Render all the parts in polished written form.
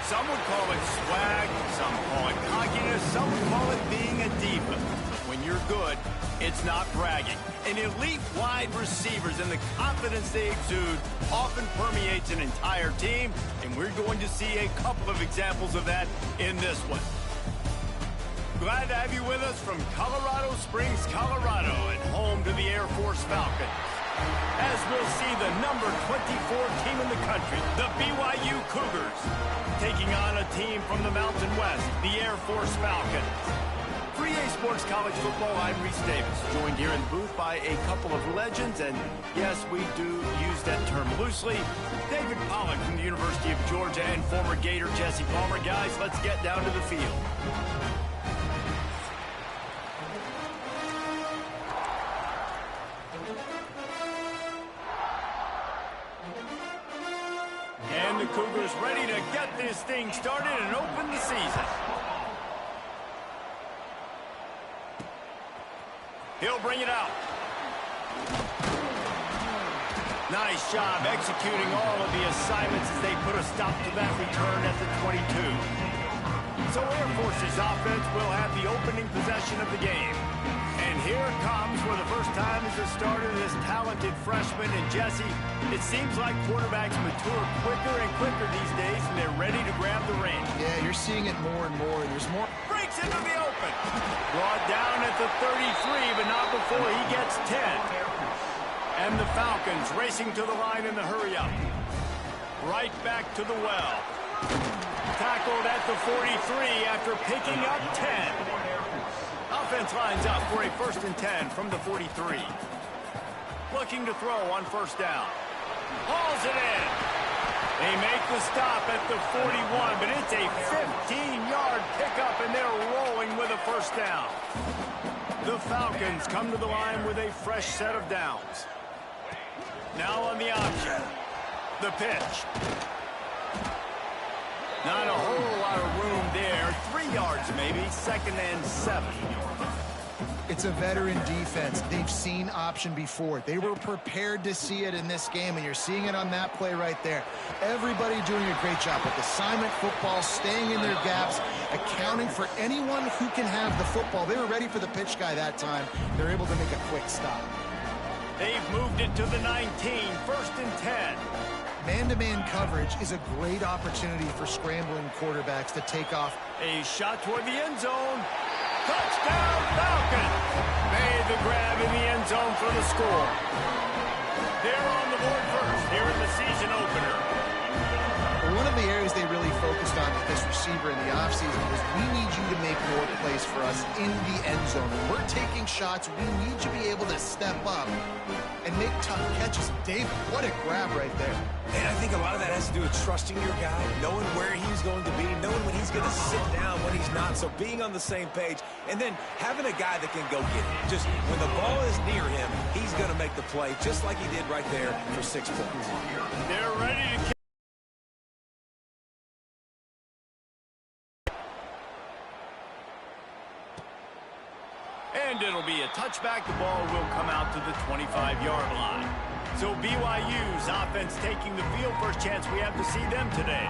Some would call it swag, some call it cockiness, some would call it being a diva. When you're good, it's not bragging. An elite wide receivers and the confidence they exude often permeates an entire team, and we're going to see a couple of examples of that in this one. Glad to have you with us from Colorado Springs, Colorado, and home to the Air Force Falcons. As we'll see the number 24 team in the country, the BYU Cougars, taking on a team from the Mountain West, the Air Force Falcons. For EA Sports College Football, I'm Reese Davis, joined here in the booth by a couple of legends, and yes, we do use that term loosely. David Pollack from the University of Georgia and former Gator Jesse Palmer. Guys, let's get down to the field. And the Cougars ready to get this thing started and open the season. He'll bring it out. Nice job executing all of the assignments as they put a stop to that return at the 22. So Air Force's offense will have the opening possession of the game. And here it comes for the first time as the starter, this talented freshman. And Jesse, it seems like quarterbacks mature quicker and quicker these days, and they're ready to grab the reins. Yeah, you're seeing it more and more. There's more. Breaks into the open. Brought down at the 33, but not before he gets 10. And the Falcons racing to the line in the hurry-up. Right back to the well. Tackled at the 43 after picking up 10. Offense lines up for a 1st and 10 from the 43. Looking to throw on first down. Hauls it in. They make the stop at the 41, but it's a 15-yard pickup, and they're rolling with a first down. The Falcons come to the line with a fresh set of downs. Now on the option. The pitch. Not a whole lot of room there. 3 yards maybe, 2nd and 7. It's a veteran defense. They've seen option before. They were prepared to see it in this game, and you're seeing it on that play right there. Everybody doing a great job with assignment football, staying in their gaps, accounting for anyone who can have the football. They were ready for the pitch guy that time. They're able to make a quick stop. They've moved it to the 19, 1st and 10. Man-to-man coverage is a great opportunity for scrambling quarterbacks to take off. A shot toward the end zone. Touchdown, Falcons! Made the grab in the end zone for the score. They're on the board first here in the season opener. One of the areas they really focused on with this receiver in the offseason was we need you to make more plays for us in the end zone. When we're taking shots, we need you to be able to step up and make tough catches. David, what a grab right there. And I think a lot of that has to do with trusting your guy, knowing where he's going to be, knowing when he's going to sit down, when he's not. So being on the same page, and then having a guy that can go get it. Just when the ball is near him, he's going to make the play, just like he did right there for 6 points. They're ready to kick. And it'll be a touchback. The ball will come out to the 25-yard line. So BYU's offense taking the field. First chance we have to see them today.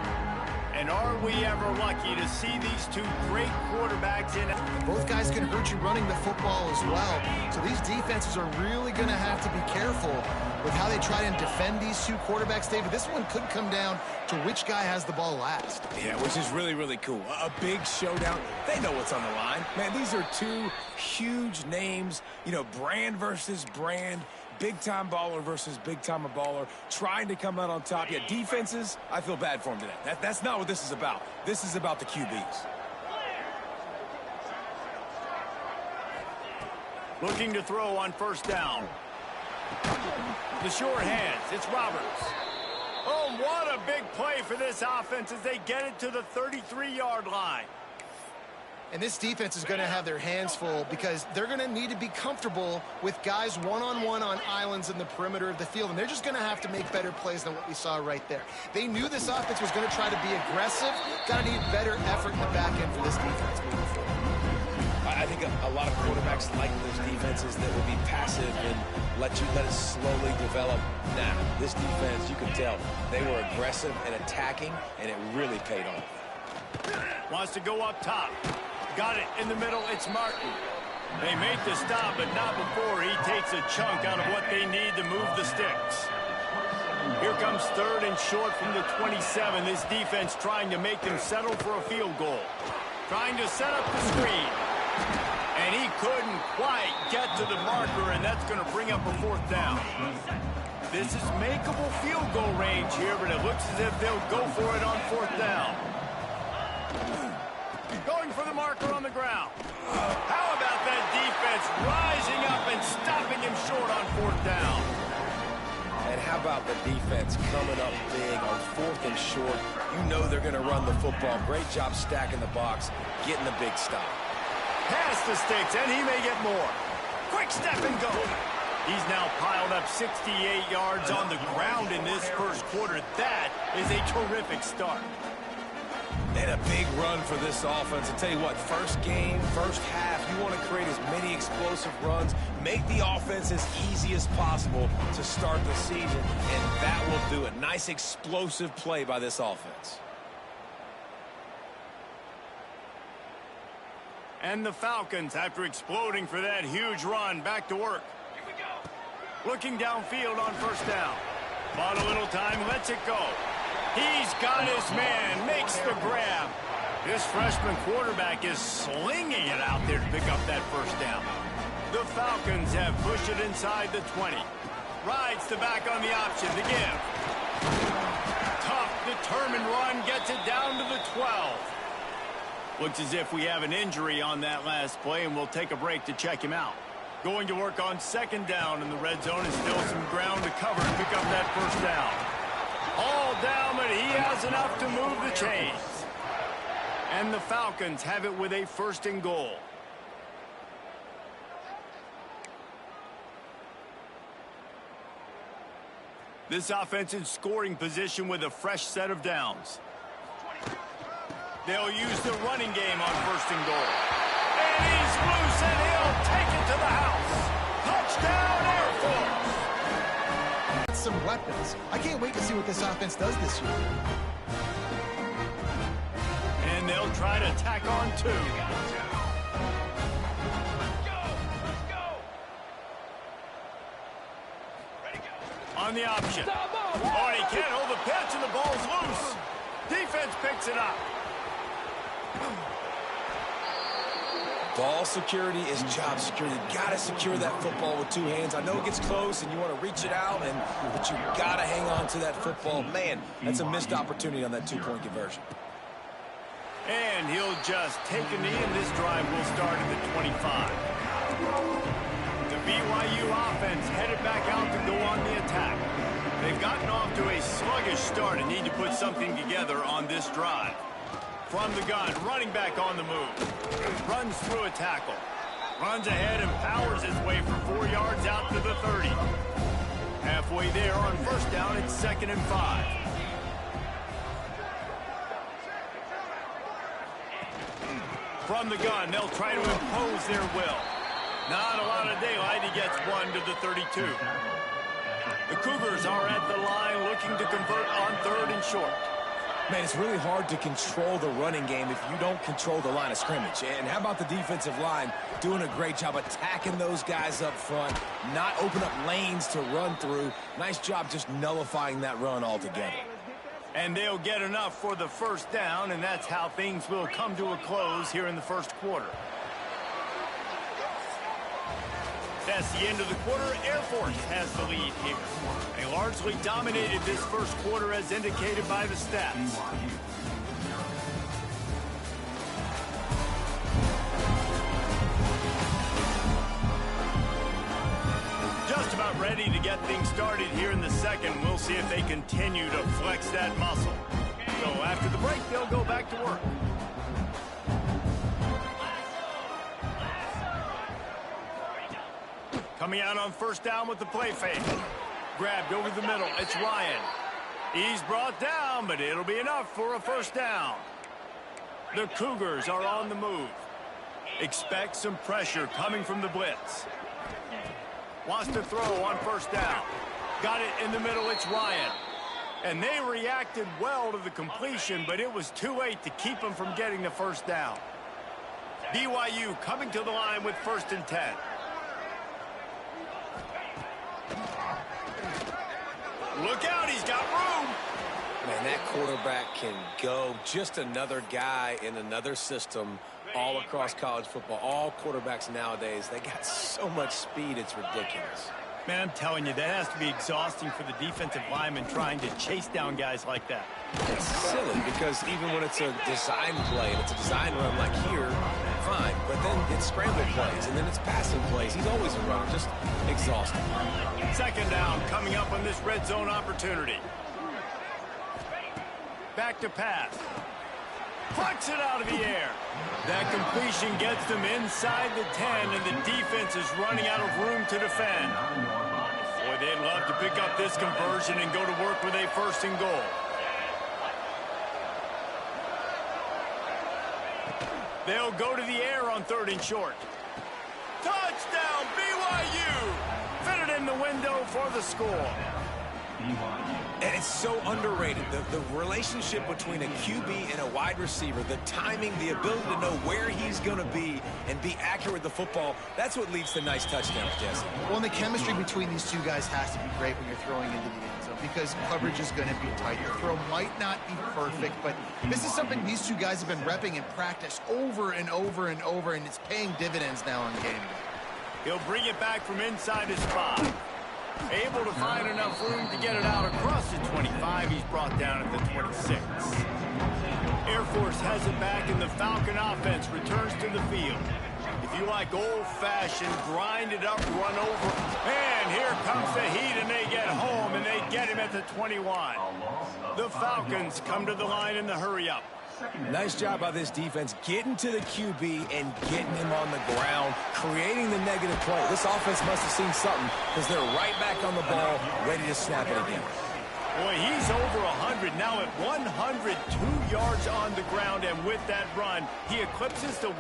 And are we ever lucky to see these two great quarterbacks in? Both guys can hurt you running the football as well. So these defenses are really going to have to be careful with how they try and defend these two quarterbacks, David. This one could come down to which guy has the ball last. Yeah, which is really, really cool. A big showdown. They know what's on the line. Man, these are two huge names, you know, brand versus brand. Big-time baller versus big-time baller, trying to come out on top. Yeah, defenses, I feel bad for them today. That's not what this is about. This is about the QBs. Looking to throw on first down. The short hands, it's Roberts. Oh, what a big play for this offense as they get it to the 33-yard line. And this defense is going to have their hands full because they're going to need to be comfortable with guys one-on-one on islands in the perimeter of the field. And they're just going to have to make better plays than what we saw right there. They knew this offense was going to try to be aggressive. Got to need better effort in the back end for this defense moving forward. I think a lot of quarterbacks like those defenses that will be passive and let it slowly develop. Nah, this defense, you can tell, they were aggressive and attacking, and it really paid off. Wants to go up top. Got it in the middle. It's Martin. They make the stop, but not before he takes a chunk out of what they need to move the sticks. Here comes 3rd and short from the 27. This defense trying to make them settle for a field goal. Trying to set up the screen. And he couldn't quite get to the marker, and that's going to bring up a 4th down. This is makeable field goal range here, but it looks as if they'll go for it on 4th down. Going for the marker on the ground. How about that defense rising up and stopping him short on 4th down? And how about the defense coming up big on 4th and short? You know they're going to run the football. Great job stacking the box, getting the big stop. Past the sticks, and he may get more. Quick step and go. He's now piled up 68 yards on the ground in this first quarter. That is a terrific start. And a big run for this offense. I'll tell you what, first game, first half, you want to create as many explosive runs, make the offense as easy as possible to start the season, and that will do it. Nice explosive play by this offense. And the Falcons, after exploding for that huge run, back to work. Here we go. Looking downfield on 1st down. Bought a little time, lets it go. He's got his man, makes the grab. This freshman quarterback is slinging it out there to pick up that 1st down. The Falcons have pushed it inside the 20. Rides the back on the option to give. Tough, determined run, gets it down to the 12. Looks as if we have an injury on that last play, and we'll take a break to check him out. Going to work on 2nd down in the red zone, and still some ground to cover and pick up that 1st down. All down, but he has enough to move the chains. And the Falcons have it with a 1st and goal. This offense in scoring position with a fresh set of downs. They'll use the running game on 1st and goal. And he's loose, and he'll take it to the house. Touchdown, Air Force. Some weapons. I can't wait to see what this offense does this year. And they'll try to tack on 2. On the option. Oh, he can't hold the pitch, and the ball's loose. Defense picks it up. Ball security is job security. Got to secure that football with 2 hands. I know it gets close and you want to reach it out, but you got to hang on to that football. Man, that's a missed opportunity on that 2-point conversion. And he'll just take a knee, and this drive will start at the 25. The BYU offense headed back out to go on the attack. They've gotten off to a sluggish start and need to put something together on this drive. From the gun, running back on the move. Runs through a tackle. Runs ahead and powers his way for 4 yards out to the 30. Halfway there on 1st down, it's 2nd and 5. From the gun, they'll try to impose their will. Not a lot of daylight. He gets 1 to the 32. The Cougars are at the line looking to convert on 3rd and short. Man, it's really hard to control the running game if you don't control the line of scrimmage. And how about the defensive line doing a great job attacking those guys up front, not open up lanes to run through. Nice job just nullifying that run altogether. And they'll get enough for the 1st down, and that's how things will come to a close here in the 1st quarter. That's the end of the quarter. Air Force has the lead here. They largely dominated this 1st quarter as indicated by the stats. Just about ready to get things started here in the 2nd. We'll see if they continue to flex that muscle. So after the break, they'll go back to work. Coming out on 1st down with the play fake. Grabbed over the middle. It's Ryan. He's brought down, but it'll be enough for a 1st down. The Cougars are on the move. Expect some pressure coming from the blitz. Wants to throw on 1st down. Got it in the middle. It's Ryan. And they reacted well to the completion, but it was too late to keep them from getting the first down. BYU coming to the line with 1st and 10. Look out, he's got room. Man, that quarterback can go. Just another guy in another system all across college football. All quarterbacks nowadays, they got so much speed, it's ridiculous. Man, I'm telling you, that has to be exhausting for the defensive lineman trying to chase down guys like that. It's silly because even when it's a design play and it's a design run like here, fine. But then it's scramble plays and then it's passing plays. He's always a runner, just exhausting. 2nd down coming up on this red zone opportunity. Back to pass. Plucks it out of the air. That completion gets them inside the 10, and the defense is running out of room to defend. Boy, they'd love to pick up this conversion and go to work with a 1st and goal. They'll go to the air on 3rd and short. Touchdown, BYU! Fit it in the window for the score. And it's so underrated. The relationship between a QB and a wide receiver, the timing, the ability to know where he's going to be and be accurate with the football, that's what leads to nice touchdowns, Jesse. Well, and the chemistry between these two guys has to be great when you're throwing into the end zone because coverage is going to be tight. Your throw might not be perfect, but this is something these two guys have been repping in practice over and over and over, and it's paying dividends now on game day. He'll bring it back from inside his 5. Able to find enough room to get it out across the 25. He's brought down at the 26. Air Force has it back, and the Falcon offense returns to the field. If you like old-fashioned, grind it up, run over. And here comes the heat, and they get home, and they get him at the 21. The Falcons come to the line in the hurry-up. Nice job by this defense getting to the QB and getting him on the ground, creating the negative play. This offense must have seen something because they're right back on the ball, ready to snap it again. Boy, he's over 100 now at 102 yards on the ground, and with that run, he eclipses the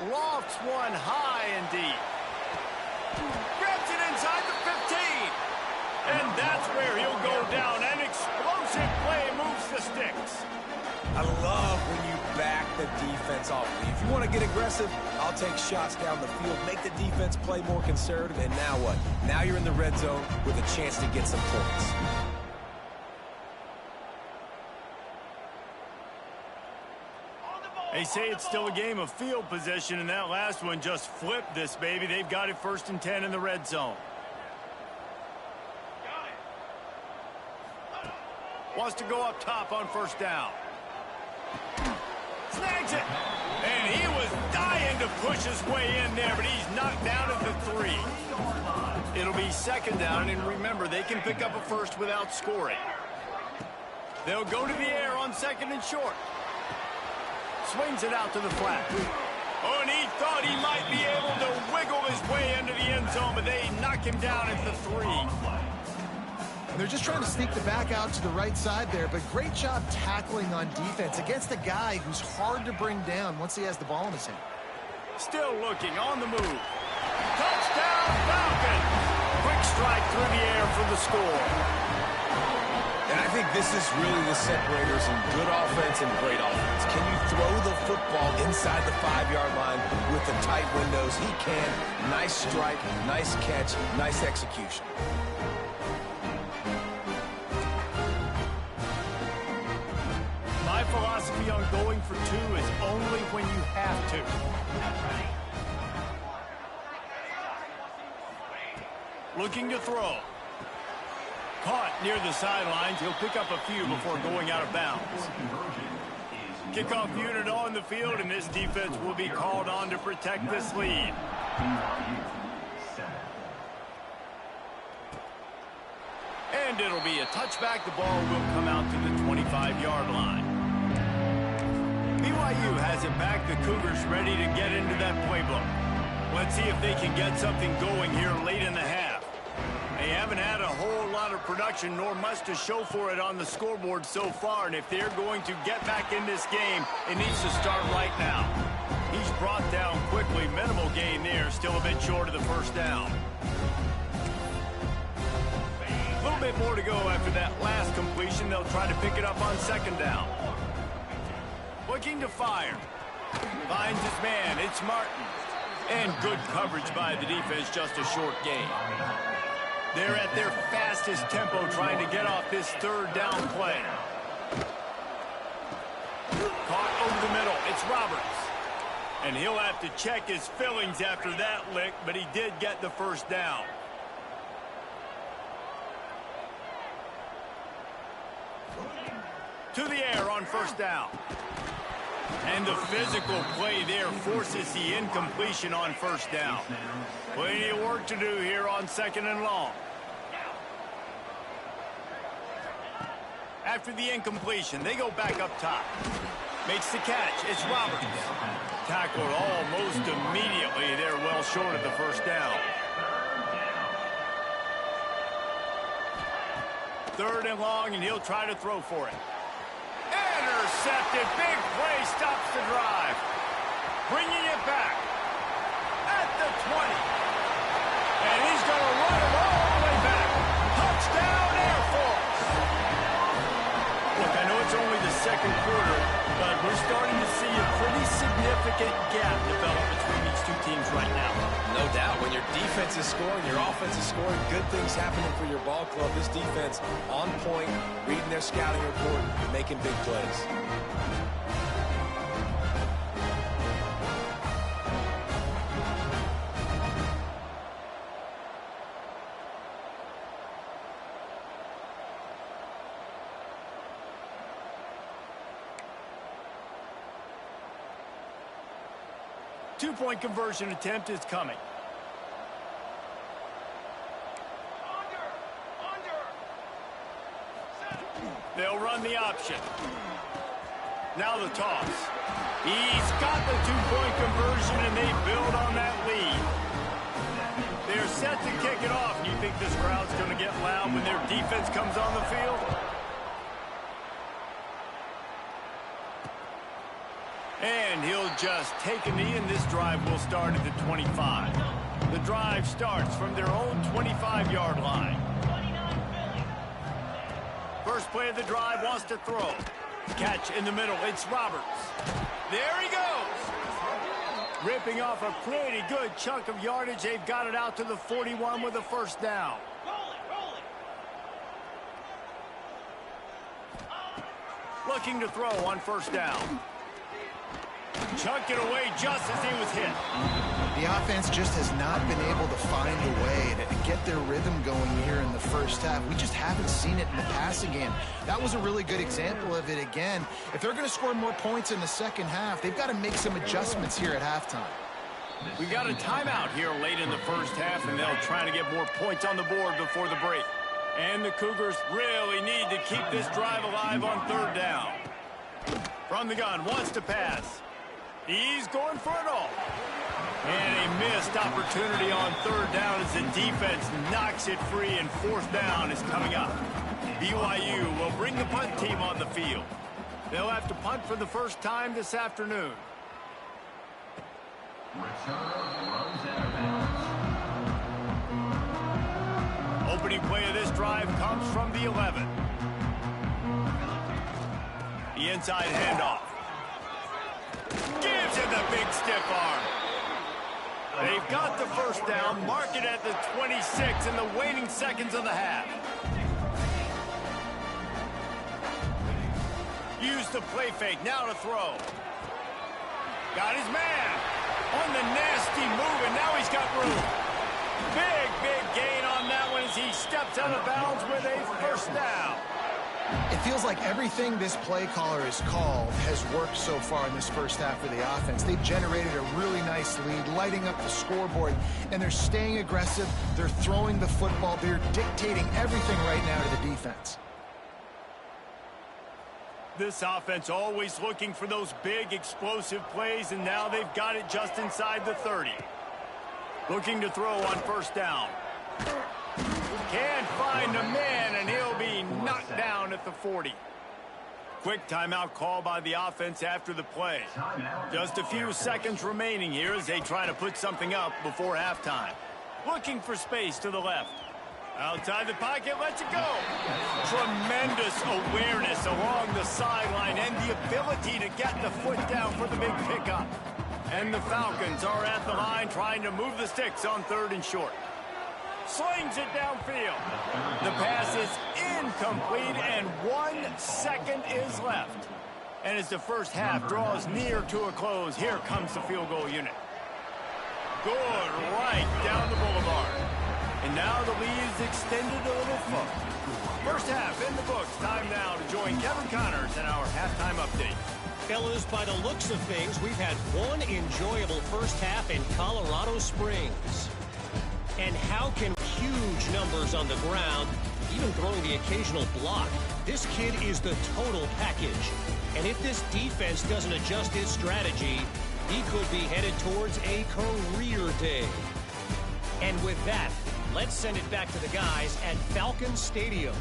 lofts one high and deep. Grabs it inside the 15. And that's where he'll go down. An explosive play moves the sticks. I love when you back the defense off. If you want to get aggressive, I'll take shots down the field, make the defense play more conservative, and now what? Now you're in the red zone with a chance to get some points. They say it's still a game of field position, and that last one just flipped this baby. They've got it 1st and 10 in the red zone. Wants to go up top on 1st down. Snags it. And he was dying to push his way in there, but he's knocked down at the 3. It'll be 2nd down, and remember, they can pick up a 1st without scoring. They'll go to the air on 2nd and short. Swings it out to the flat. Oh, and he thought he might be able to wiggle his way into the end zone, but they knock him down at the 3. And they're just trying to sneak the back out to the right side there, but great job tackling on defense against a guy who's hard to bring down once he has the ball in his hand. Still looking on the move. Touchdown, Falcons! Quick strike through the air for the score. And I think this is really the separators in good offense and great offense. Can you throw the football inside the 5-yard line with the tight windows? He can. Nice strike, nice catch, nice execution. My philosophy on going for 2 is only when you have to. Looking to throw. Caught near the sidelines. He'll pick up a few before going out of bounds. Kickoff unit on the field, and this defense will be called on to protect this lead. And it'll be a touchback. The ball will come out to the 25-yard line. BYU has it back. The Cougars ready to get into that playbook. Let's see if they can get something going here late in the half. They haven't had a whole lot of production, nor much to show for it on the scoreboard so far. And if they're going to get back in this game, it needs to start right now. He's brought down quickly. Minimal gain there. Still a bit short of the 1st down. A little bit more to go after that last completion. They'll try to pick it up on second down. Looking to fire. Finds his man. It's Martin. And good coverage by the defense, just a short gain. They're at their fastest tempo trying to get off this third down play. Caught over the middle. It's Roberts. And he'll have to check his fillings after that lick, but he did get the first down. To the air on first down. And the physical play there forces the incompletion on first down. Plenty of work to do here on second and long. After the incompletion, they go back up top. Makes the catch. It's Roberts. Tackled almost immediately. They're well short of the first down. Third and long, and he'll try to throw for it. Intercepted. Big play stops the drive. Bringing it back at the 20. And he's going to run it all the way back. Touchdown, Air Force. Look, I know it's only the second quarter, but we're starting to see a pretty significant gap develop between these two teams right now. No doubt. When your defense is scoring, your offense is scoring, good things happening for your ball club. This defense on point, reading their scouting report, making big plays. Two-point conversion attempt is coming. They'll run the option. Now the toss. He's got the two-point conversion, and they build on that lead. They're set to kick it off. You think this crowd's going to get loud when their defense comes on the field? And he'll just take a knee, and this drive will start at the 25. The drive starts from their own 25-yard line. First play of the drive, wants to throw. Catch in the middle. It's Roberts. There he goes. Ripping off a pretty good chunk of yardage. They've got it out to the 41 with a first down. Looking to throw on first down. Chunked it away just as he was hit. The offense just has not been able to find a way to get their rhythm going here in the first half. We just haven't seen it in the passing game. That was a really good example of it again. If they're going to score more points in the second half, they've got to make some adjustments here at halftime. We got a timeout here late in the first half, and they'll try to get more points on the board before the break. And the Cougars really need to keep this drive alive on third down. From the gun, wants to pass. He's going for it all. And a missed opportunity on third down as the defense knocks it free, and fourth down is coming up. BYU will bring the punt team on the field. They'll have to punt for the first time this afternoon. Opening play of this drive comes from the 11. The inside handoff. Gives him the big stiff arm. They've got the first down, mark it at the 26 in the waning seconds of the half. Use the play fake, now to throw. Got his man on the nasty move, and now he's got room. Big gain on that one as he steps out of bounds with a first down. It feels like everything this play caller has called has worked so far in this first half of the offense. They've generated a really nice lead, lighting up the scoreboard, and they're staying aggressive. They're throwing the football. They're dictating everything right now to the defense. This offense always looking for those big, explosive plays, and now they've got it just inside the 30. Looking to throw on first down. Can't find a man, and he'll be knocked down at the 40. Quick timeout call by the offense after the play. Just a few seconds remaining here as they try to put something up before halftime. Looking for space to the left. Outside the pocket, lets it go. Tremendous awareness along the sideline and the ability to get the foot down for the big pickup. And the Falcons are at the line trying to move the sticks on 3rd and short. Slings it downfield. The pass is incomplete and 1 second is left. And as the first half draws near to a close, here comes the field goal unit. Good right down the boulevard. And now the lead is extended a little further. First half in the books. Time now to join Kevin Connors in our halftime update. Fellas, by the looks of things, we've had one enjoyable first half in Colorado Springs. And how can huge numbers on the ground, even throwing the occasional block, this kid is the total package. And if this defense doesn't adjust its strategy, he could be headed towards a career day. And with that, let's send it back to the guys at Falcon Stadium.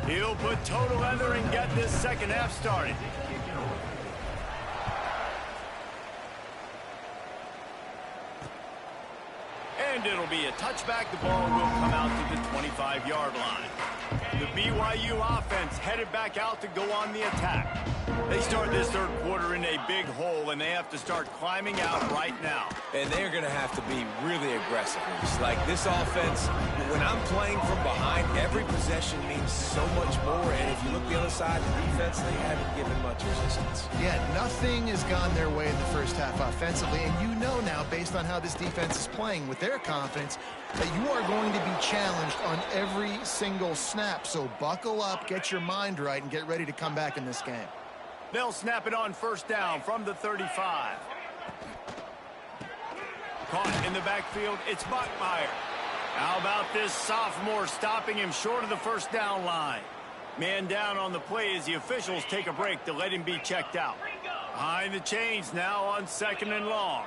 He'll put total leather and get this second half started. And it'll be a touchback. The ball will come out to the 25-yard line. The BYU offense headed back out to go on the attack. They start this third quarter in a big hole, and they have to start climbing out right now. And they're going to have to be really aggressive. Like this offense, when I'm playing from behind, every possession means so much more. And if you look the other side, the defense, they haven't given much resistance. Yeah, nothing has gone their way in the first half offensively. And you know now, based on how this defense is playing with their confidence, that you are going to be challenged on every single snap. So buckle up, get your mind right, and get ready to come back in this game. They'll snap it on first down from the 35. Caught in the backfield, it's Bachmeier. How about this sophomore stopping him short of the first down line? Man down on the play as the officials take a break to let him be checked out. Behind the chains now on 2nd and long.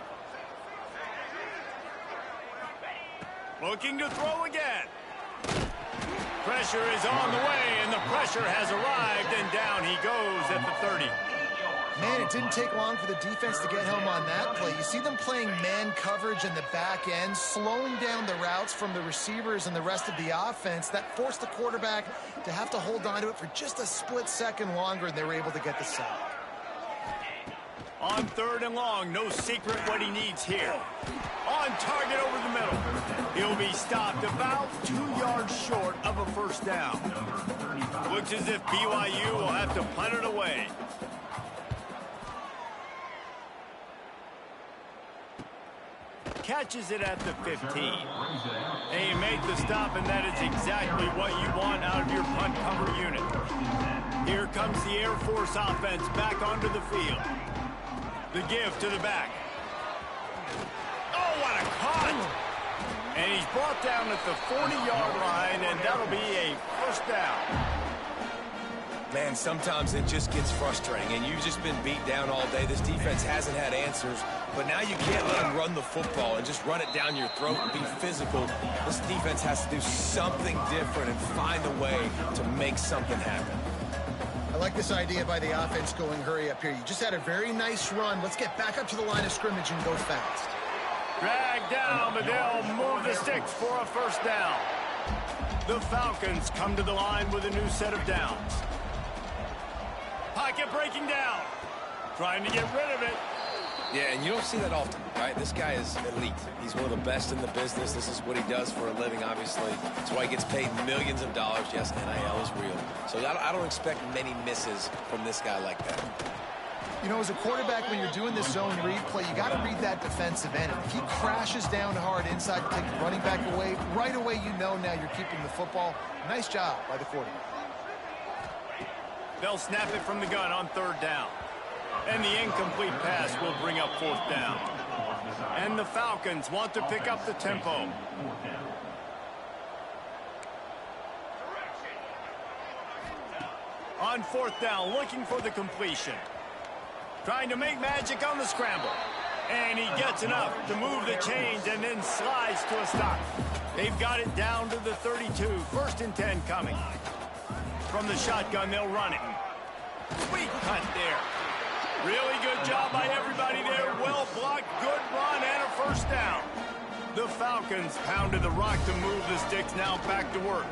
Looking to throw again. Pressure is on the way, and the pressure has arrived, and down he goes at the 30. Man, it didn't take long for the defense to get home on that play. You see them playing man coverage in the back end, slowing down the routes from the receivers and the rest of the offense. That forced the quarterback to have to hold on to it for just a split second longer, and they were able to get the sack. On 3rd and long, no secret what he needs here. On target over the middle. He'll be stopped about 2 yards short of a first down. Looks as if BYU will have to punt it away. Catches it at the 15. And you make the stop, and that is exactly what you want out of your punt cover unit. Here comes the Air Force offense back onto the field. The give to the back. Oh, what a cut! And he's brought down at the 40-yard line, and that'll be a first down. Man, sometimes it just gets frustrating, and you've just been beat down all day. This defense hasn't had answers, but now you can't let them run the football and just run it down your throat and be physical. This defense has to do something different and find a way to make something happen. I like this idea by the offense going hurry up here. You just had a very nice run. Let's get back up to the line of scrimmage and go fast. Drag down, but they'll move the sticks for a first down. The Falcons come to the line with a new set of downs. Pocket breaking down. Trying to get rid of it. Yeah, and you don't see that often, right? This guy is elite. He's one of the best in the business. This is what he does for a living, obviously. That's why he gets paid millions of dollars. Yes, NIL is real. So I don't expect many misses from this guy like that. You know, as a quarterback, when you're doing this zone read play, you got to read that defensive end. If he crashes down hard inside to take the running back away, right away you know now you're keeping the football. Nice job by the quarterback. They'll snap it from the gun on 3rd down. And the incomplete pass will bring up 4th down. And the Falcons want to pick up the tempo. On 4th down, looking for the completion. Trying to make magic on the scramble. And he gets enough to move the chains and then slides to a stop. They've got it down to the 32. 1st and 10 coming. From the shotgun, they'll run it. Sweet cut there. Really good job by everybody there. Well blocked, good run, and a first down. The Falcons pounded the rock to move the sticks. Now back to work.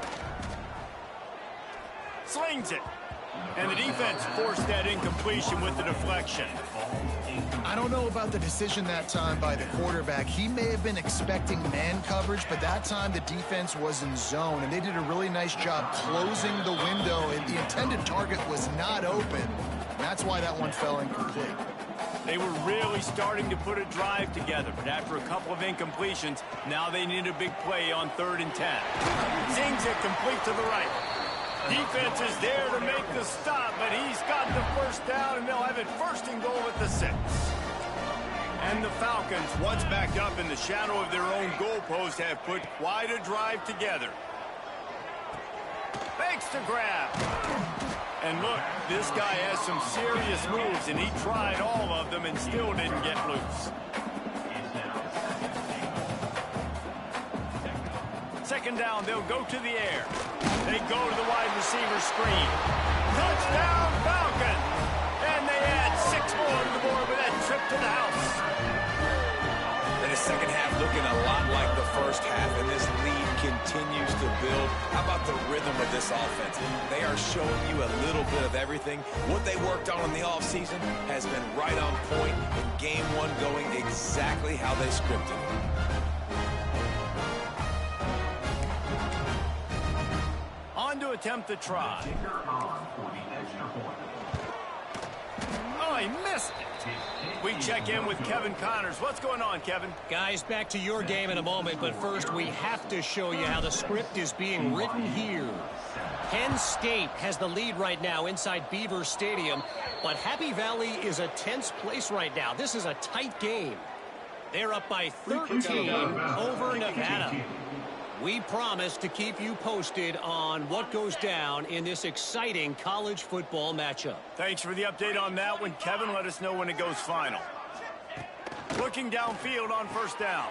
Slings it. And the defense forced that incompletion with the deflection. I don't know about the decision that time by the quarterback. He may have been expecting man coverage, but that time the defense was in zone, and they did a really nice job closing the window, and the intended target was not open. That's why that one fell incomplete. They were really starting to put a drive together, but after a couple of incompletions, now they need a big play on 3rd and 10. Zings it complete to the right. Defense is there to make the stop, but he's got the first down, and they'll have it 1st and goal at the 6. And the Falcons, once backed up in the shadow of their own goalpost, have put quite a drive together. Fakes to grab. And look, this guy has some serious moves, and he tried all of them and still didn't get loose. 2nd down, they'll go to the air. They go to the wide receiver screen. Touchdown, Falcons! And they add 6 more to the board with that trip to the house. And the second half looking a lot like the first half, and this lead continues to build. How about the rhythm of this offense? They are showing you a little bit of everything. What they worked on in the offseason has been right on point, and game 1 going exactly how they scripted it. To attempt the try. Oh, he missed it. We check in with Kevin Connors. What's going on, Kevin? Guys, back to your game in a moment, but first we have to show you how the script is being written here. Penn State has the lead right now inside Beaver Stadium, but Happy Valley is a tense place right now. This is a tight game. They're up by 13 over Nevada. We promise to keep you posted on what goes down in this exciting college football matchup. Thanks for the update on that one, Kevin. Let us know when it goes final. Looking downfield on 1st down.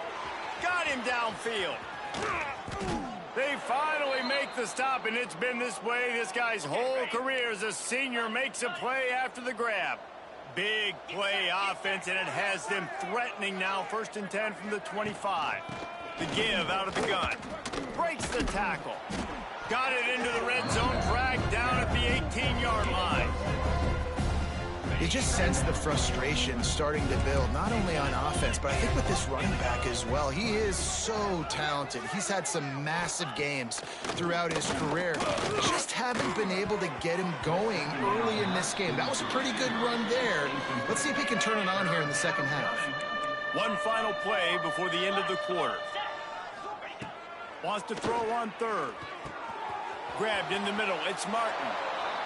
Got him downfield. They finally make the stop, and it's been this way this guy's whole career as a senior. Makes a play after the grab. Big play offense, and it has them threatening now. 1st and 10 from the 25. The give out of the gun. Breaks the tackle. Got it into the red zone. Dragged down at the 18-yard line. You just sense the frustration starting to build, not only on offense, but I think with this running back as well. He is so talented. He's had some massive games throughout his career. Just haven't been able to get him going early in this game. That was a pretty good run there. Let's see if he can turn it on here in the second half. One final play before the end of the quarter. Wants to throw on 3rd. Grabbed in the middle. It's Martin.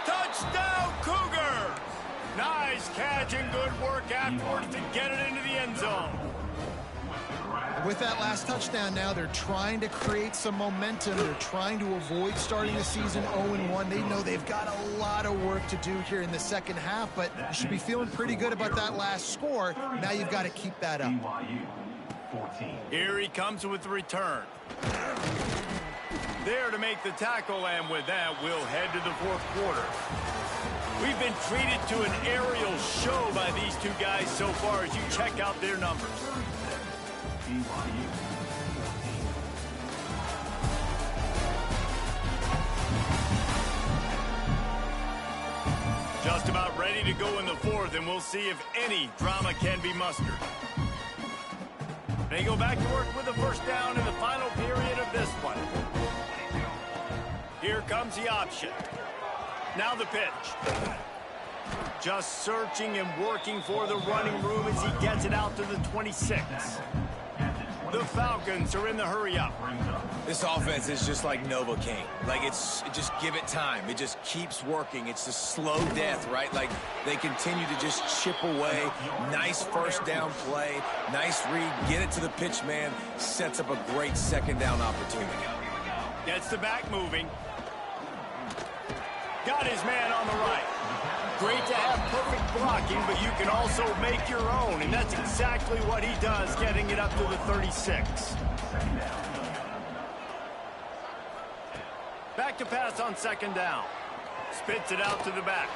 Touchdown, Cougar! Nice catch and good work afterwards to get it into the end zone. With that last touchdown now, they're trying to create some momentum. They're trying to avoid starting the season 0-1. They know they've got a lot of work to do here in the second half, but you should be feeling pretty good about that last score. Now you've got to keep that up. Here he comes with the return. There to make the tackle, and with that, we'll head to the 4th quarter. We've been treated to an aerial show by these two guys so far as you check out their numbers. Just about ready to go in the 4th, and we'll see if any drama can be mustered. They go back to work with the 1st down in the final period of this one. Here comes the option. Now the pitch. Just searching and working for the running room as he gets it out to the 26. The Falcons are in the hurry-up. This offense is just like Novocaine. Like, just give it time. It just keeps working. It's the slow death, right? Like, they continue to just chip away. Nice 1st down play. Nice read. Get it to the pitch man. Sets up a great 2nd down opportunity. Gets the back moving. Got his man on the right. Great to have perfect blocking, but you can also make your own, and that's exactly what he does, getting it up to the 36. Back to pass on second down. Spits it out to the back.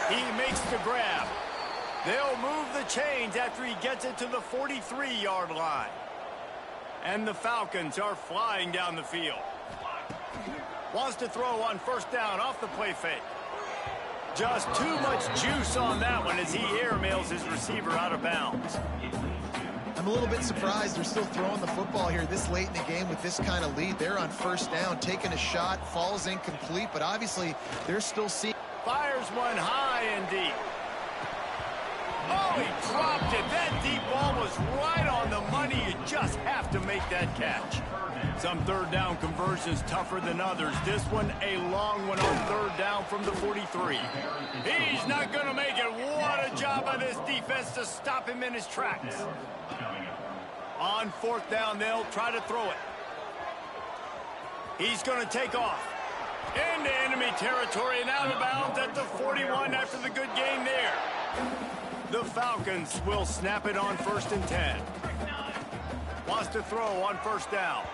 He makes the grab. They'll move the chains after he gets it to the 43-yard line. And the Falcons are flying down the field. Wants to throw on first down off the play fake. Just too much juice on that one as he airmails his receiver out of bounds. I'm a little bit surprised they're still throwing the football here this late in the game with this kind of lead. They're on first down, taking a shot, falls incomplete, but obviously they're still seeing. Fires one high and deep. Oh, he dropped it. That deep ball was right on the money. You just have to make that catch. Some third down conversions tougher than others. This one, a long one on third down from the 43. He's not going to make it. What a job by this defense to stop him in his tracks. On fourth down, they'll try to throw it. He's going to take off. Into enemy territory and out of bounds at the 41 after the good game there. The Falcons will snap it on 1st and 10. Wants to throw on first down.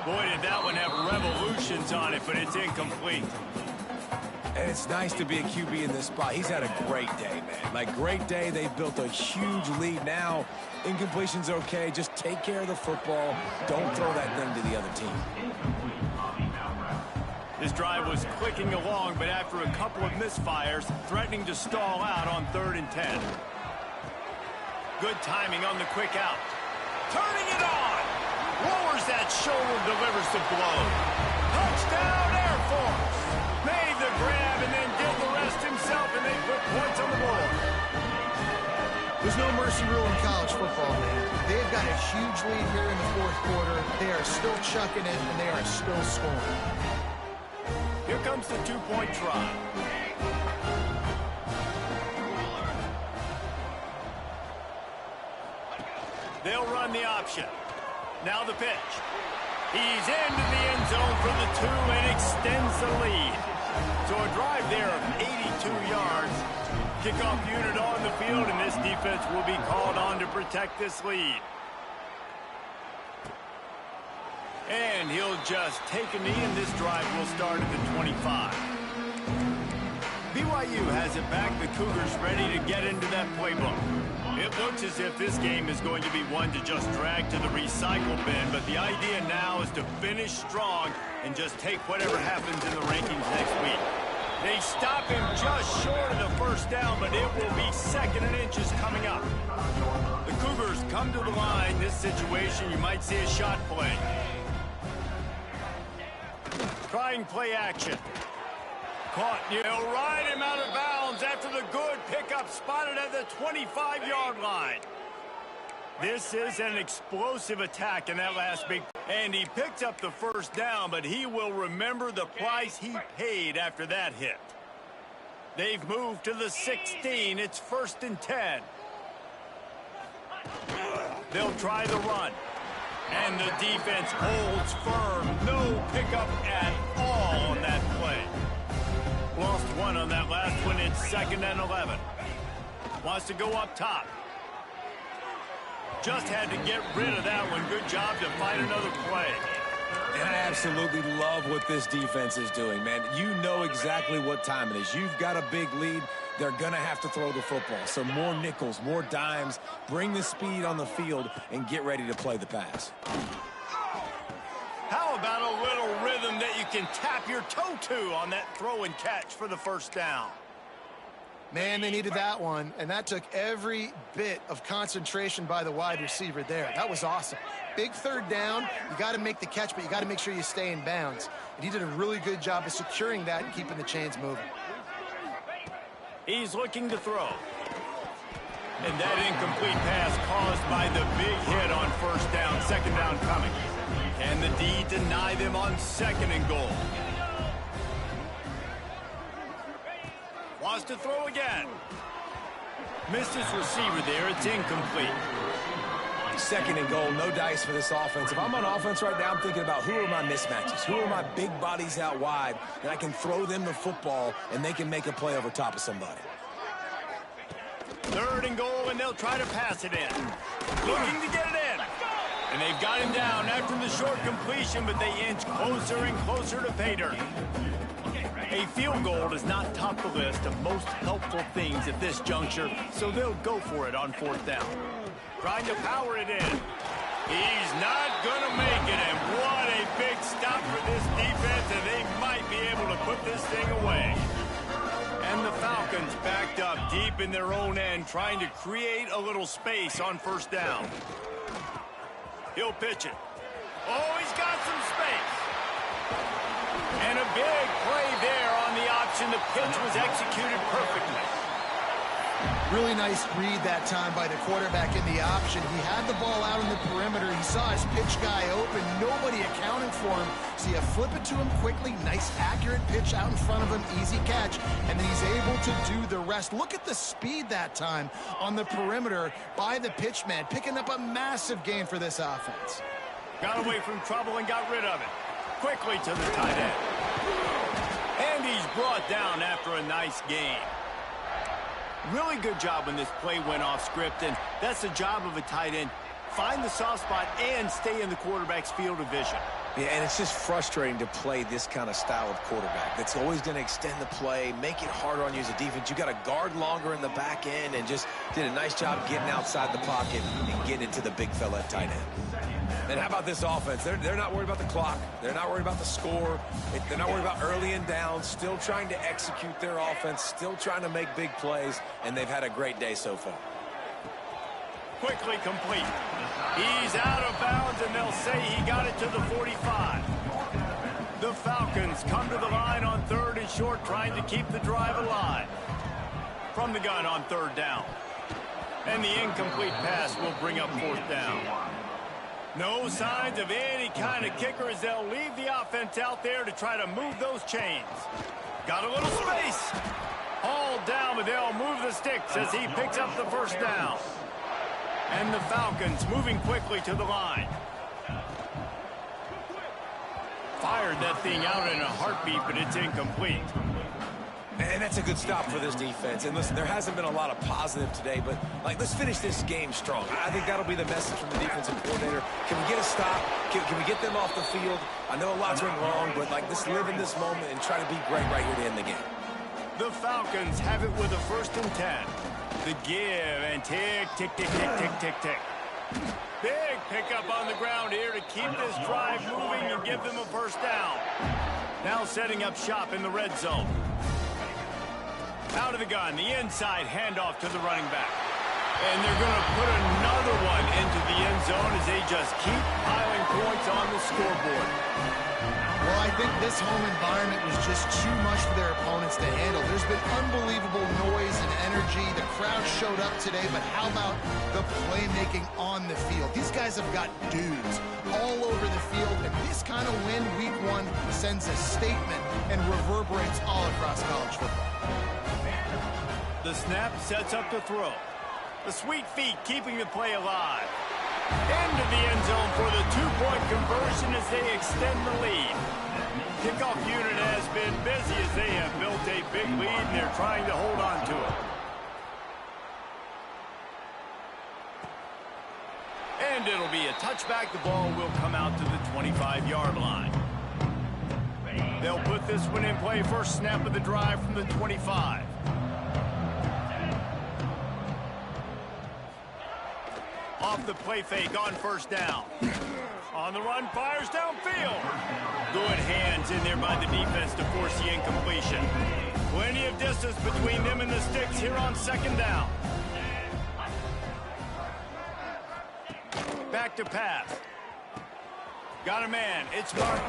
Boy, did that one have revolutions on it, but it's incomplete. And it's nice to be a QB in this spot. He's had a great day, man. Like, great day. They've built a huge lead. Now, incompletion's okay. Just take care of the football. Don't throw that thing to the other team. This drive was clicking along, but after a couple of misfires, threatening to stall out on 3rd and 10. Good timing on the quick out. Turning it on. Lowers that shoulder, delivers the blow. Touchdown, Air Force. Made the grab and then did the rest himself, and they put points on the board. There's no mercy rule in college football, man. They've got a huge lead here in the 4th quarter. They are still chucking it, and they are still scoring. Here comes the 2-point try. They'll run the option. Now the pitch. He's into the end zone for the 2 and extends the lead. So a drive there of 82 yards. Kickoff unit on the field, and this defense will be called on to protect this lead. And he'll just take a knee, and this drive will start at the 25. BYU has it back. The Cougars ready to get into that playbook. It looks as if this game is going to be one to just drag to the recycle bin, but the idea now is to finish strong and just take whatever happens in the rankings next week. They stop him just short of the first down, but it will be 2nd and inches coming up. The Cougars come to the line. This situation, you might see a shot play. Trying play action. Caught. He'll ride him out of bounds after the good pickup, spotted at the 25-yard line. This is an explosive attack in that last big. And he picked up the first down, but he will remember the price he paid after that hit. They've moved to the 16. It's 1st and 10. They'll try the run. And the defense holds firm. No pickup at all on that play. Lost one on that last one. It's 2nd and 11. Wants to go up top. Just had to get rid of that one. Good job to find another play. And I absolutely love what this defense is doing, man. You know exactly what time it is. You've got a big lead. They're going to have to throw the football. So more nickels, more dimes. Bring the speed on the field and get ready to play the pass. How about a little rhythm that you can tap your toe to on that throw and catch for the first down? Man, they needed that one, and that took every bit of concentration by the wide receiver there. That was awesome. Big 3rd down. You got to make the catch, but you got to make sure you stay in bounds. And he did a really good job of securing that and keeping the chains moving. He's looking to throw. And that incomplete pass caused by the big hit on first down. 2nd down coming. Can the D deny them on 2nd and goal? Wants to throw again. Missed his receiver there. It's incomplete. 2nd and goal, no dice for this offense. If I'm on offense right now, I'm thinking about who are my mismatches? Who are my big bodies out wide that I can throw them the football and they can make a play over top of somebody? 3rd and goal, and they'll try to pass it in. Looking to get it in. And they've got him down after the short completion, but they inch closer and closer to pay dirt. A field goal does not top the list of most helpful things at this juncture, so they'll go for it on 4th down. Trying to power it in. He's not going to make it, and what a big stop for this defense, and they might be able to put this thing away. And the Falcons backed up deep in their own end, trying to create a little space on 1st down. He'll pitch it. Oh, he's got some space. And a big play there on the option. The pitch was executed perfectly. Really nice read that time by the quarterback in the option. He had the ball out in the perimeter. He saw his pitch guy open. Nobody accounting for him. So you flip it to him quickly. Nice, accurate pitch out in front of him. Easy catch. And then he's able to do the rest. Look at the speed that time on the perimeter by the pitch man. Picking up a massive gain for this offense. Got away from trouble and got rid of it. Quickly to the tight end. And he's brought down after a nice gain. Really good job when this play went off script, and that's the job of a tight end. Find the soft spot and stay in the quarterback's field of vision. Yeah, and it's just frustrating to play this kind of style of quarterback. That's always going to extend the play, make it harder on you as a defense. You got to guard longer in the back end, and just did a nice job getting outside the pocket and getting into the big fella at tight end. And how about this offense? They're not worried about the clock. They're not worried about the score. They're not worried about early and down. Still trying to execute their offense. Still trying to make big plays. And they've had a great day so far. Quickly complete. He's out of bounds, and they'll say he got it to the 45. The Falcons come to the line on 3rd and short, trying to keep the drive alive. From the gun on 3rd down. And the incomplete pass will bring up 4th down. No signs of any kind of kicker as they'll leave the offense out there to try to move those chains. Got a little space. Hauled down, but they'll move the sticks as he picks up the 1st down. And the Falcons moving quickly to the line. Fired that thing out in a heartbeat, but it's incomplete. And that's a good stop for this defense. And listen, there hasn't been a lot of positive today, but let's finish this game strong. I think that'll be the message from the defensive coordinator. Can we get a stop? Can we get them off the field? I know a lot's went wrong, but let's live in this moment and try to be great right here to end the game. The Falcons have it with a 1st and 10. The give and tick, tick, tick, tick, tick, tick, tick. Big pickup on the ground here to keep this drive moving and give them a 1st down. Now setting up shop in the red zone. Out of the gun, the inside handoff to the running back. And they're going to put another one into the end zone as they just keep piling points on the scoreboard. Well, I think this home environment was just too much for their opponents to handle. There's been unbelievable noise and energy. The crowd showed up today, but how about the playmaking on the field? These guys have got dudes all over the field, and this kind of win week 1 sends a statement and reverberates all across college football. The snap sets up the throw. The sweet feet keeping the play alive. Into the end zone for the 2-point conversion as they extend the lead. Kickoff unit has been busy as they have built a big lead and they're trying to hold on to it. And it'll be a touchback. The ball will come out to the 25-yard line. They'll put this one in play. First snap of the drive from the 25. Off the play fake on 1st down. On the run, fires downfield. Good hands in there by the defense to force the incompletion. Plenty of distance between them and the sticks here on 2nd down. Back to pass. Got a man. It's Martin.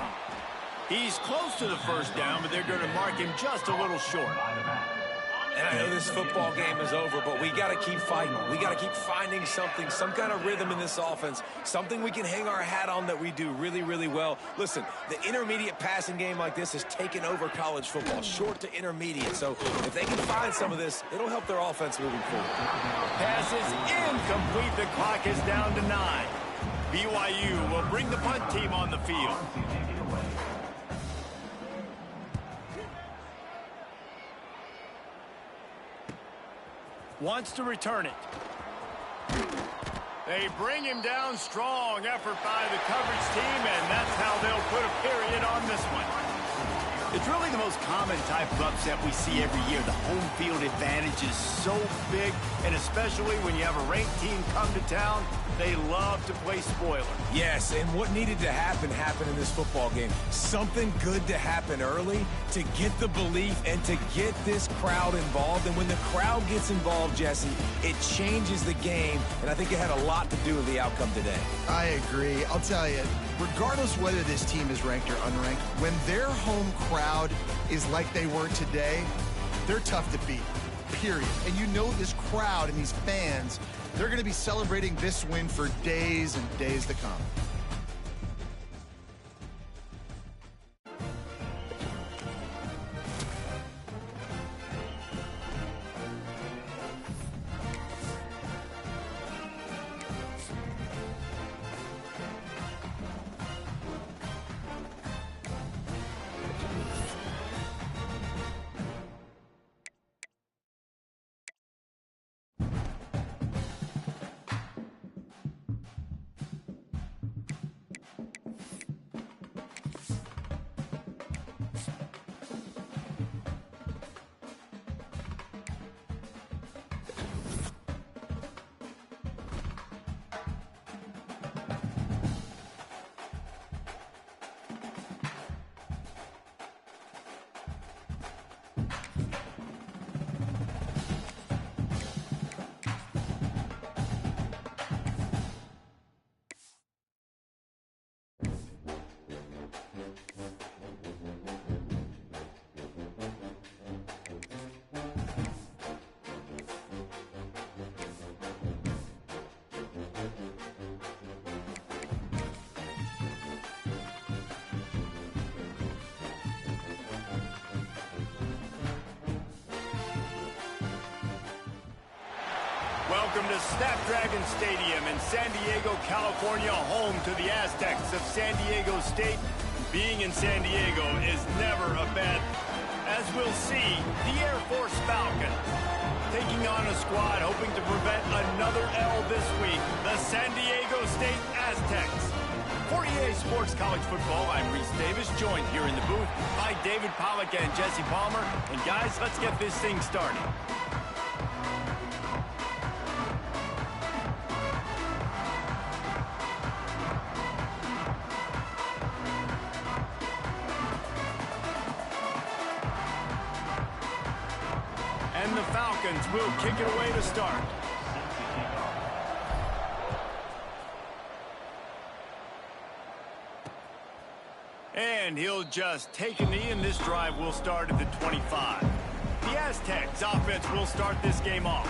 He's close to the 1st down, but they're going to mark him just a little short. And I know this football game is over, but we got to keep fighting. We got to keep finding something, some kind of rhythm in this offense, something we can hang our hat on that we do really, really well. Listen, the intermediate passing game like this has taken over college football, short to intermediate. So if they can find some of this, it'll help their offense moving forward. Pass is incomplete. The clock is down to 9. BYU will bring the punt team on the field. Wants to return it. They bring him down strong. Effort by the coverage team, and that's how they'll put a period on this one. It's really the most common type of upset we see every year. The home field advantage is so big, and especially when you have a ranked team come to town, they love to play spoiler. Yes, and what needed to happen happened in this football game. Something good to happen early to get the belief and to get this crowd involved. And when the crowd gets involved, Jesse, it changes the game, and I think it had a lot to do with the outcome today. I agree. I'll tell you, regardless whether this team is ranked or unranked, when their home crowd is like they were today, they're tough to beat, period. And you know this crowd and these fans, they're going to be celebrating this win for days and days to come. Welcome to Snapdragon Stadium in San Diego, California, home to the Aztecs of San Diego State. Being in San Diego is never a bad. As we'll see, the Air Force Falcons taking on a squad hoping to prevent another L this week, the San Diego State Aztecs. For EA Sports College Football, I'm Reese Davis, joined here in the booth by David Pollack and Jesse Palmer. And guys, let's get this thing started. And the Falcons will kick it away to start. And he'll just take a knee, and this drive will start at the 25. The Aztecs offense will start this game off.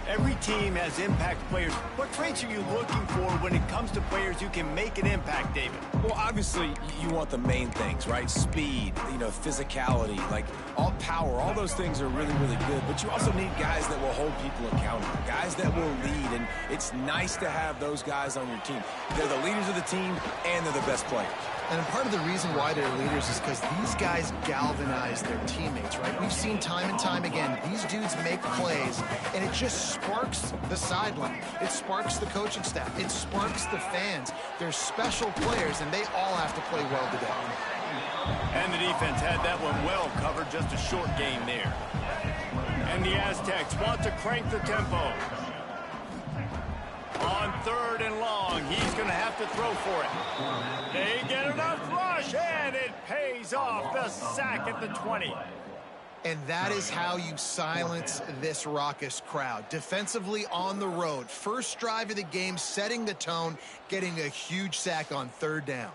Every team has impact players. What traits are you looking for when it comes to players who can make an impact, David? Well, obviously, you want the main things, right? Speed, physicality, like all power, all those things are really, really good. But you also need guys that will hold people accountable, guys that will lead, and it's nice to have those guys on your team. They're the leaders of the team, and they're the best players. And part of the reason why they're leaders is because these guys galvanize their teammates, right? We've seen time and time again, these dudes make plays, and it just sparks the sideline. It sparks the coaching staff. It sparks the fans. They're special players, and they all have to play well today. And the defense had that one well covered, just a short game there. And the Aztecs want to crank the tempo. On 3rd and long, he's going to have to throw for it. They get enough rush, and it pays off. The sack at the 20. And that is how you silence this raucous crowd. Defensively on the road. First drive of the game, setting the tone, getting a huge sack on 3rd down.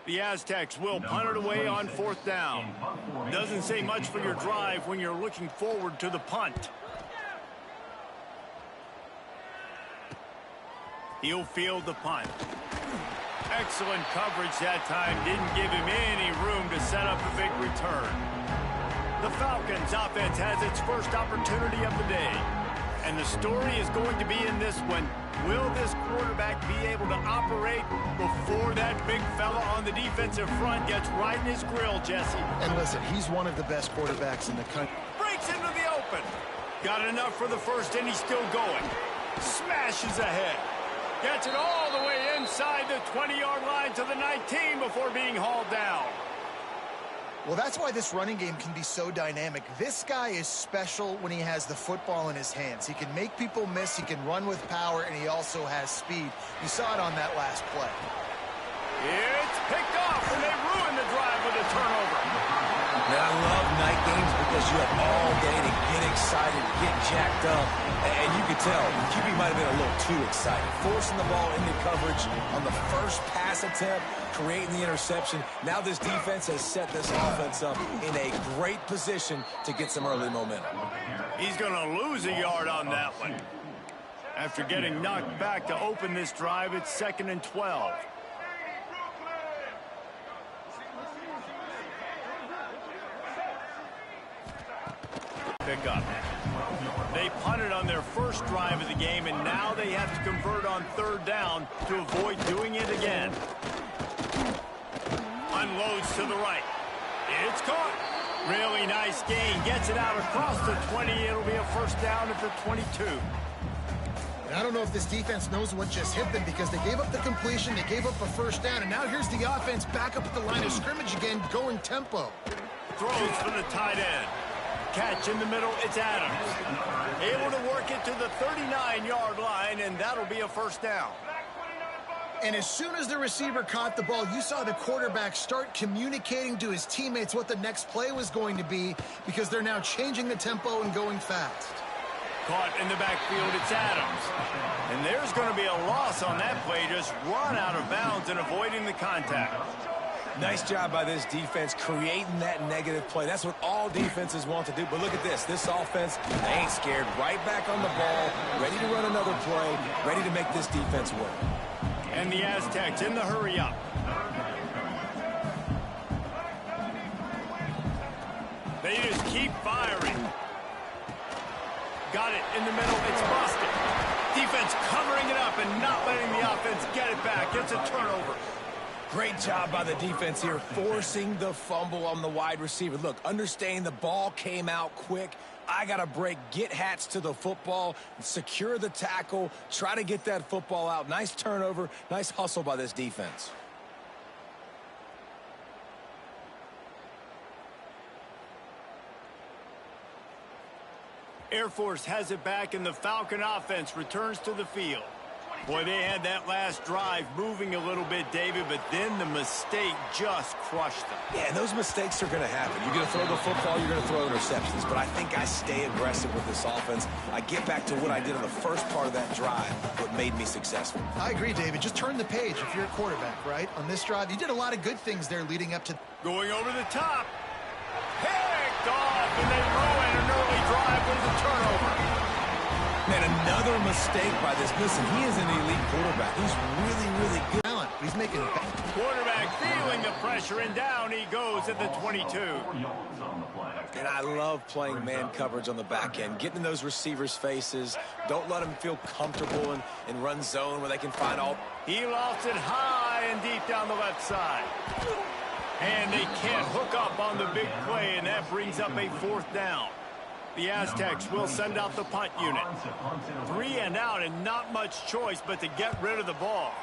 The Aztecs will punt it away on 4th down. Doesn't say much for your drive when you're looking forward to the punt. He'll field the punt. Excellent coverage that time. Didn't give him any room to set up a big return. The Falcons offense has its first opportunity of the day. And the story is going to be in this one, Will this quarterback be able to operate before that big fella on the defensive front gets right in his grill, Jesse? And listen, he's one of the best quarterbacks in the country. Breaks into the open. Got enough for the first, and he's still going. Smashes ahead. Gets it all the way inside the 20-yard line to the 19 before being hauled down. Well, that's why this running game can be so dynamic. This guy is special when he has the football in his hands. He can make people miss, he can run with power, and he also has speed. You saw it on that last play. It's picked off, and they ruin the drive with a turnover. Man, I love night games because you have all day to get excited, get jacked up. And you can tell, QB might have been a little too excited. Forcing the ball into coverage on the first pass attempt, creating the interception. Now this defense has set this offense up in a great position to get some early momentum. He's going to lose a yard on that one. After getting knocked back to open this drive, it's 2nd and 12. Pick up. They punted on their first drive of the game, and now they have to convert on 3rd down to avoid doing it again. Unloads to the right. It's caught. Really nice gain. Gets it out across the 20. It'll be a first down at the 22. And I don't know if this defense knows what just hit them because they gave up the completion, they gave up a first down, and now here's the offense back up at the line of scrimmage again, going tempo. Throws for the tight end. Catch in the middle, it's Adams. Able to work it to the 39-yard line, and that'll be a first down. And as soon as the receiver caught the ball, you saw the quarterback start communicating to his teammates what the next play was going to be because they're now changing the tempo and going fast. Caught in the backfield, it's Adams. And there's going to be a loss on that play, just run out of bounds and avoiding the contact. Nice job by this defense creating that negative play. That's what all defenses want to do. But look at this. This offense ain't scared. Right back on the ball, ready to run another play, ready to make this defense work. And the Aztecs in the hurry-up. They just keep firing. Got it in the middle. It's busted. Defense covering it up and not letting the offense get it back. It's a turnover. Great job by the defense here, forcing the fumble on the wide receiver. Look, understanding the ball came out quick. I got to break, get hats to the football, secure the tackle, try to get that football out. Nice turnover, nice hustle by this defense. Air Force has it back, and the Falcon offense returns to the field. Boy, they had that last drive moving a little bit, David, but then the mistake just crushed them. Yeah, and those mistakes are going to happen. You're going to throw the football, you're going to throw interceptions, but I think I stay aggressive with this offense. I get back to what I did on the first part of that drive, what made me successful. I agree, David. Just turn the page if you're a quarterback, right? On this drive, you did a lot of good things there leading up to... Going over the top. Picked off, and they ruin an early drive with the turnover. Man, another mistake by this. Listen, he is an elite quarterback. He's really, really good. He's making... Quarterback feeling the pressure, and down he goes at the 22. And I love playing man coverage on the back end, getting in those receivers' faces. Don't let them feel comfortable in run zone where they can find all... He lofts it high and deep down the left side. And they can't hook up on the big play, and that brings up a 4th down. The Aztecs will send out the punt unit. 3 and out, and not much choice but to get rid of the ball.